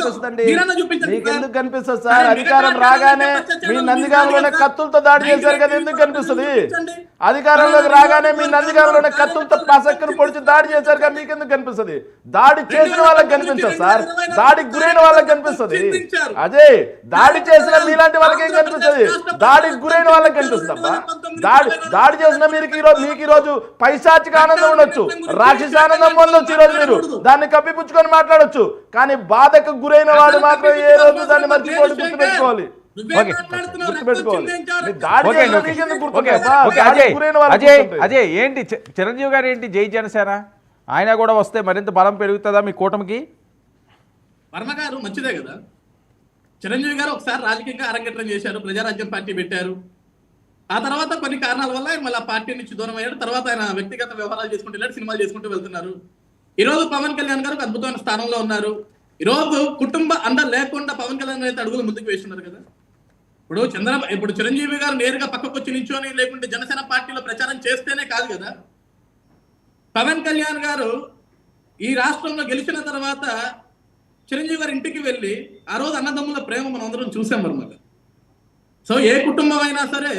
కనిపిస్తుందండి? మీకెందుకు కనిపిస్తుంది సార్? అధికారం రాగానే మీ నందిగామలోనే కత్తులతో దాడి చేశారు కదా, ఎందుకు కనిపిస్తుంది? అధికారంలోకి రాగానే మీ నందిగామలోనే కత్తులతో పసక్కను పొడిచి దాడి చేశారు కదా, మీకెందుకు కనిపిస్తుంది? దాడి చేసిన వాళ్ళకి కనిపించదు సార్, దాడికి గురైన వాళ్ళకి కనిపిస్తుంది. అదే దాడి చేసిన మీలాంటి వాళ్ళకేం కనిపిస్తుంది? దాడికి గురైన వాళ్ళకి కనిపిస్తుంది అబ్బా. దాడి చేసిన మీకు ఈ రోజు పైశాచిక ఆనందం ఉండొచ్చు, రాక్షస ఆనందం పొందొచ్చు. ఈ రోజు మీరు దాన్ని కప్పిపుచ్చుకొని మాట్లాడొచ్చు, కానీ బాధకు గురైన వాడు మాత్రం ఏ రోజు దాన్ని మర్చిపోయి గుర్తుపెట్టుకోవాలి. అజయ్ ఏంటి చిరంజీవి గారు ఏంటి జై జనసేన, ఆయన కూడా వస్తే మరింత బలం పెరుగుతుందా మీ కూటమికి? వర్మ గారు మంచిదే కదా, చిరంజీవి గారు ఒకసారి రాజకీయంగా అరంగేట్రం చేశారు, ప్రజారాజ్యం పార్టీ పెట్టారు. ఆ తర్వాత కొన్ని కారణాల వల్ల ఆయన మళ్ళీ పార్టీ నుంచి దూరం అయ్యాడు. తర్వాత ఆయన వ్యక్తిగత వ్యవహారాలు చేసుకుంటూ వెళ్ళాడు, సినిమాలు చేసుకుంటూ వెళ్తున్నారు. ఈ రోజు పవన్ కళ్యాణ్ గారు అద్భుతమైన స్థానంలో ఉన్నారు. ఈ రోజు కుటుంబ అండ లేకుండా పవన్ కళ్యాణ్ అయితే అడుగులు ముందుకు వేస్తున్నారు కదా. ఇప్పుడు చిరంజీవి గారు నేరుగా పక్కకు వచ్చి నించొని లేకుంటే జనసేన పార్టీలో ప్రచారం చేస్తేనే కాదు కదా. పవన్ కళ్యాణ్ గారు ఈ రాష్ట్రంలో గెలిచిన తర్వాత చిరంజీవి గారి ఇంటికి వెళ్ళి ఆ రోజు అన్నదమ్ముల ప్రేమ మనం అందరం చూసాం వర్మగా. సో ఏ కుటుంబం అయినా సరే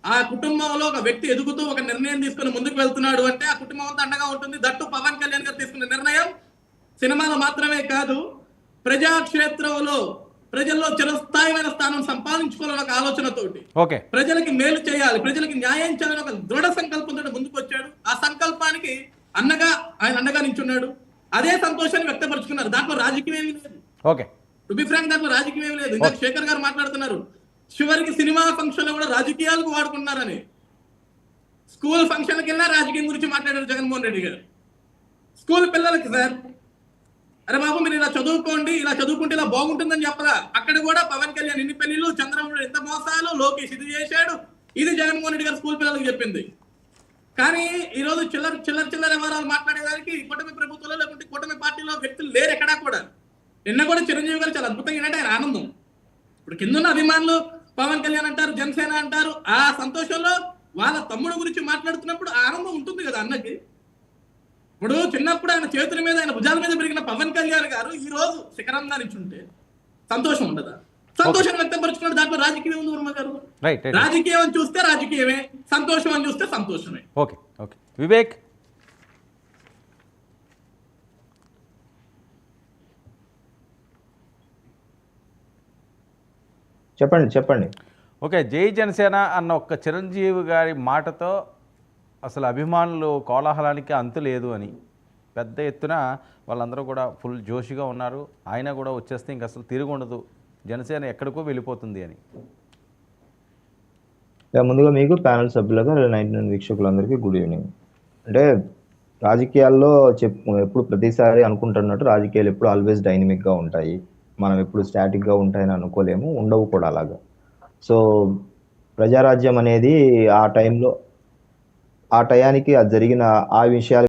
ఆ కుటుంబంలో ఒక వ్యక్తి ఎదుగుతూ ఒక నిర్ణయం తీసుకుని ముందుకు వెళ్తున్నాడు అంటే ఆ కుటుంబం అంతా అండగా ఉంటుంది. దట్టు పవన్ కళ్యాణ్ గారు తీసుకున్న నిర్ణయం సినిమాలో మాత్రమే కాదు, ప్రజాక్షేత్రంలో ప్రజల్లో చిరస్థాయిమైన స్థానం సంపాదించుకోవాలని ఒక ఆలోచనతోటి ప్రజలకి మేలు చేయాలి, ప్రజలకి న్యాయం చేయాలని ఒక దృఢ సంకల్పంతో ముందుకు వచ్చాడు. ఆ సంకల్పానికి ఆయన అండగా నించున్నాడు. అదే సంతోషాన్ని వ్యక్తపరుచుకున్నారు. దాంట్లో రాజకీయం ఏమీ లేదు. టు బి ఫ్రాంక్, దాంట్లో రాజకీయం ఏమీ లేదు. ఇంకా శేఖర్ గారు మాట్లాడుతున్నారు చివరికి సినిమా ఫంక్షన్ లో కూడా రాజకీయాలకు వాడుకున్నారని. స్కూల్ ఫంక్షన్కి వెళ్ళినా రాజకీయం గురించి మాట్లాడారు జగన్మోహన్ రెడ్డి గారు. స్కూల్ పిల్లలకి సార్, అరే బాబు మీరు ఇలా చదువుకోండి, ఇలా చదువుకుంటే ఇలా బాగుంటుందని చెప్పరా, అక్కడ కూడా పవన్ కళ్యాణ్ ఇన్ని పెళ్లిళ్ళు, చంద్రబాబు ఎంత మోసాలు, లోకేష్ ఇది చేశాడు, ఇది జగన్మోహన్ రెడ్డి గారు స్కూల్ పిల్లలకు చెప్పింది. కానీ ఈ రోజు చిల్లర వ్యవహారాలు మాట్లాడేదానికి కూటమి ప్రభుత్వంలో లేకుంటే కూటమి పార్టీలో వ్యక్తులు లేరు ఎక్కడా కూడా. నిన్న కూడా చిరంజీవి గారు చాలా అద్భుతంగా ఏంటంటే ఆయన ఆనందం. ఇప్పుడు కిందన్న అభిమానులు పవన్ కళ్యాణ్ అంటారు, జనసేన అంటారు, ఆ సంతోషంలో వాళ్ళ తమ్ముడు గురించి మాట్లాడుతున్నప్పుడు ఆనందం ఉంటుంది కదా అన్నకి. ఇప్పుడు చిన్నప్పుడు ఆయన చేతుల మీద ఆయన భుజాల మీద పెరిగిన పవన్ కళ్యాణ్ గారు ఈ రోజు శిఖరంగా నించుంటే సంతోషం ఉండదా? సంతోషం వ్యక్తపరుచుకున్నాడు. దాంట్లో రాజకీయం ఉంది వర్మ గారు. రాజకీయం అని చూస్తే రాజకీయమే, సంతోషం అని చూస్తే సంతోషమే. వివేక్, చెప్పండి. జై జనసేన అన్న ఒక్క చిరంజీవి గారి మాటతో అసలు అభిమానులు కోలాహలానికి అంతు లేదు అని పెద్ద ఎత్తున వాళ్ళందరూ కూడా ఫుల్ జోషిగా ఉన్నారు. ఆయన కూడా వచ్చేస్తే ఇంక అసలు తిరుగుండదు, జనసేన ఎక్కడికో వెళ్ళిపోతుంది అని. ముందుగా మీకు ప్యానల్ సభ్యులుగా 99 వీక్షకులందరికీ గుడ్ ఈవినింగ్. అంటే రాజకీయాల్లో ఎప్పుడు ప్రతిసారి అనుకుంటున్నట్టు రాజకీయాలు ఎప్పుడు ఆల్వేస్ డైనమిక్గా ఉంటాయి, మనం ఎప్పుడు స్టాటిక్గా ఉంటాయని అనుకోలేము, ఉండవు కూడా అలాగా. సో ప్రజారాజ్యం అనేది ఆ టైంలో ఆ టయానికి అది జరిగిన ఆ విషయాలు